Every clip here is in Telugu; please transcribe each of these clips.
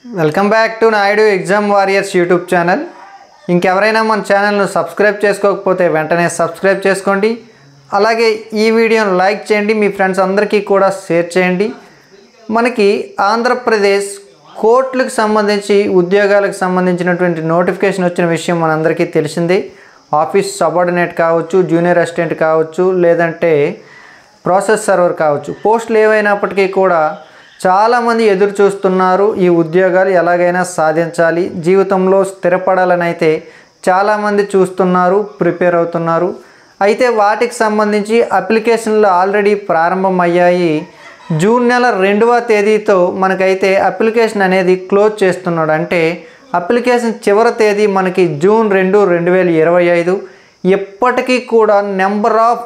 Welcome back to Naidu exam warriors YouTube channel. ఇంకెవరైనా మన ఛానల్ను సబ్స్క్రైబ్ చేసుకోకపోతే వెంటనే సబ్స్క్రైబ్ చేసుకోండి. అలాగే ఈ వీడియోను లైక్ చేయండి, మీ ఫ్రెండ్స్ అందరికీ కూడా షేర్ చేయండి. మనకి ఆంధ్రప్రదేశ్ కోర్టులకు సంబంధించి ఉద్యోగాలకు సంబంధించినటువంటి నోటిఫికేషన్ వచ్చిన విషయం మనందరికీ తెలిసిందే. ఆఫీస్ సబార్డినేట్ కావచ్చు, జూనియర్ అసిస్టెంట్ కావచ్చు, లేదంటే ప్రాసెస్ సర్వర్ కావచ్చు. పోస్టులు ఏవైనప్పటికీ కూడా చాలామంది ఎదురు చూస్తున్నారు. ఈ ఉద్యోగాలు ఎలాగైనా సాధించాలి, జీవితంలో స్థిరపడాలని అయితే చాలామంది చూస్తున్నారు, ప్రిపేర్ అవుతున్నారు. అయితే వాటికి సంబంధించి అప్లికేషన్లు ఆల్రెడీ ప్రారంభమయ్యాయి. జూన్ నెల 2వ తేదీతో మనకైతే అప్లికేషన్ అనేది క్లోజ్ చేస్తున్నాడు. అంటే అప్లికేషన్ చివరి తేదీ మనకి జూన్ 2, 2025. ఎప్పటికీ కూడా నెంబర్ ఆఫ్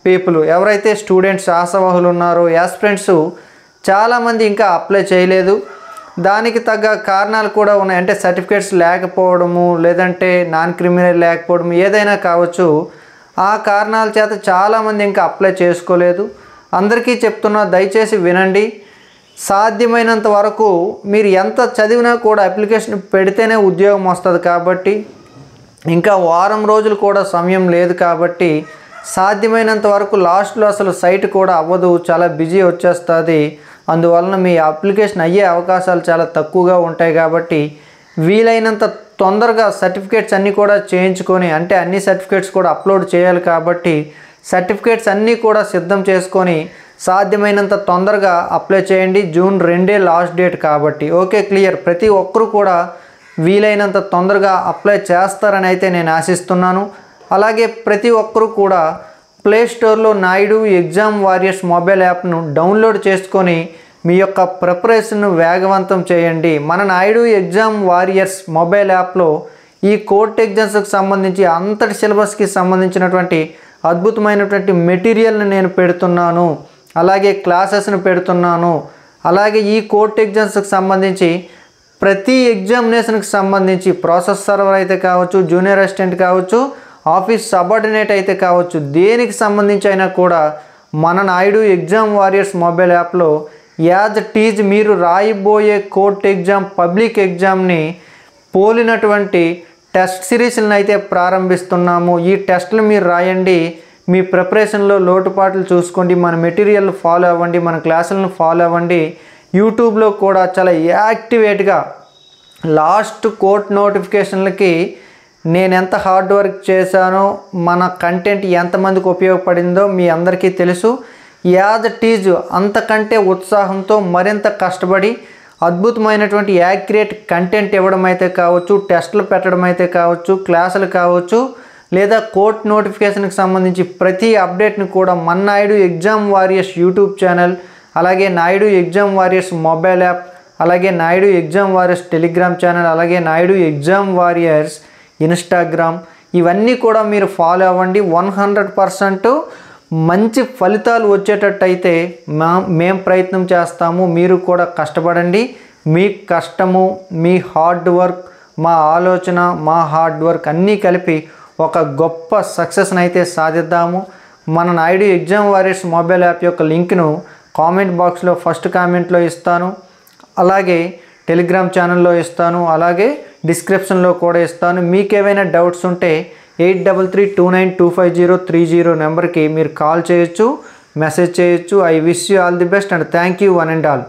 పీపుల్ ఎవరైతే స్టూడెంట్స్ ఆశావహులు ఉన్నారో, యాస్పిరెంట్స్ చాలామంది ఇంకా అప్లై చేయలేదు. దానికి తగ్గ కారణాలు కూడా ఉన్నాయి. అంటే సర్టిఫికేట్స్ లేకపోవడము, లేదంటే నాన్ క్రిమినల్ లేకపోవడం, ఏదైనా కావచ్చు. ఆ కారణాల చేత చాలామంది ఇంకా అప్లై చేసుకోలేదు. అందరికీ చెప్తున్నా, దయచేసి వినండి. సాధ్యమైనంత వరకు మీరు ఎంత చదివినా కూడా అప్లికేషన్ పెడితేనే ఉద్యోగం వస్తుంది. కాబట్టి ఇంకా వారం రోజులు కూడా సమయం లేదు. కాబట్టి సాధ్యమైనంత వరకు లాస్ట్లో అసలు సైట్ కూడా అవ్వదు, చాలా బిజీ వచ్చేస్తుంది. అందువలన మీ అప్లికేషన్ అయ్యే అవకాశాలు చాలా తక్కువగా ఉంటాయి. కాబట్టి వీలైనంత తొందరగా సర్టిఫికేట్స్ అన్నీ కూడా చేయించుకొని, అంటే అన్ని సర్టిఫికేట్స్ కూడా అప్లోడ్ చేయాలి. కాబట్టి సర్టిఫికేట్స్ అన్నీ కూడా సిద్ధం చేసుకొని సాధ్యమైనంత తొందరగా అప్లై చేయండి. జూన్ 2 లాస్ట్ డేట్ కాబట్టి. Okay, clear. ప్రతి ఒక్కరు కూడా వీలైనంత తొందరగా అప్లై చేస్తారని అయితే నేను ఆశిస్తున్నాను. అలాగే ప్రతి ఒక్కరు కూడా ప్లే స్టోర్లో నాయుడు ఎగ్జామ్ వారియర్స్ మొబైల్ యాప్ను డౌన్లోడ్ చేసుకొని మీ యొక్క ప్రిపరేషన్ను వేగవంతం చేయండి. మన నాయుడు ఎగ్జామ్ వారియర్స్ మొబైల్ యాప్లో ఈ కోర్ట్ ఎగ్జామ్స్కి సంబంధించి అంతటి సిలబస్కి సంబంధించినటువంటి అద్భుతమైనటువంటి మెటీరియల్ని నేను పెడుతున్నాను. అలాగే క్లాసెస్ను పెడుతున్నాను. అలాగే ఈ కోర్ట్ ఎగ్జామ్స్కి సంబంధించి ప్రతి ఎగ్జామినేషన్కి సంబంధించి ప్రాసెస్ సర్వర్ అయితే కావచ్చు, జూనియర్ అసిస్టెంట్ కావచ్చు, ఆఫీస్ సబార్డినేట్ అయితే కావచ్చు, దేనికి సంబంధించి అయినా కూడా మన నాయుడు ఎగ్జామ్ వారియర్స్ మొబైల్ యాప్లో యాజ్ టీజ్ మీరు రాయబోయే కోర్ట్ ఎగ్జామ్, పబ్లిక్ ఎగ్జామ్ని పోలినటువంటి టెస్ట్ సిరీస్లను అయితే ప్రారంభిస్తున్నాము. ఈ టెస్టులు మీరు రాయండి, మీ ప్రిపరేషన్లో లోటుపాట్లు చూసుకోండి, మన మెటీరియల్ ఫాలో అవ్వండి, మన క్లాసులను ఫాలో అవ్వండి. యూట్యూబ్లో కూడా చాలా యాక్టివేట్గా లాస్ట్ కోర్ట్ నోటిఫికేషన్లకి నేను ఎంత హార్డ్ వర్క్ చేశానో, మన కంటెంట్ ఎంతమందికి ఉపయోగపడిందో మీ అందరికీ తెలుసు. యాజ్ టీజ్ అంతకంటే ఉత్సాహంతో మరింత కష్టపడి అద్భుతమైనటువంటి యాక్యురేట్ కంటెంట్ ఇవ్వడం అయితే కావచ్చు, టెస్టులు పెట్టడం అయితే కావచ్చు, క్లాసులు కావచ్చు, లేదా కోర్ట్ నోటిఫికేషన్కి సంబంధించి ప్రతి అప్డేట్ని కూడా మన Naidu exam warriors YouTube channel, అలాగే Naidu exam warriors mobile app, అలాగే Naidu exam warriors Telegram channel, అలాగే నాయుడు ఎగ్జామ్ వారియర్స్ ఇన్స్టాగ్రామ్, ఇవన్నీ కూడా మీరు ఫాలో అవ్వండి. 100% మంచి ఫలితాలు వచ్చేటట్టయితే మేము ప్రయత్నం చేస్తాము. మీరు కూడా కష్టపడండి. మీ కష్టము, మీ హార్డ్ వర్క్, మా ఆలోచన, మా హార్డ్ వర్క్ అన్నీ కలిపి ఒక గొప్ప సక్సెస్ని అయితే సాధిద్దాము. మన Naidu exam warriors mobile app యొక్క లింక్ను కామెంట్ బాక్స్లో ఫస్ట్ కామెంట్లో ఇస్తాను, అలాగే టెలిగ్రామ్ ఛానల్లో ఇస్తాను, అలాగే డిస్క్రిప్షన్లో కూడా ఇస్తాను. మీకు ఏవైనా డౌట్స్ ఉంటే 8332925030 నెంబర్కి మీరు కాల్ చేయొచ్చు, మెసేజ్ చేయొచ్చు. I wish you all the best and thank you one and all.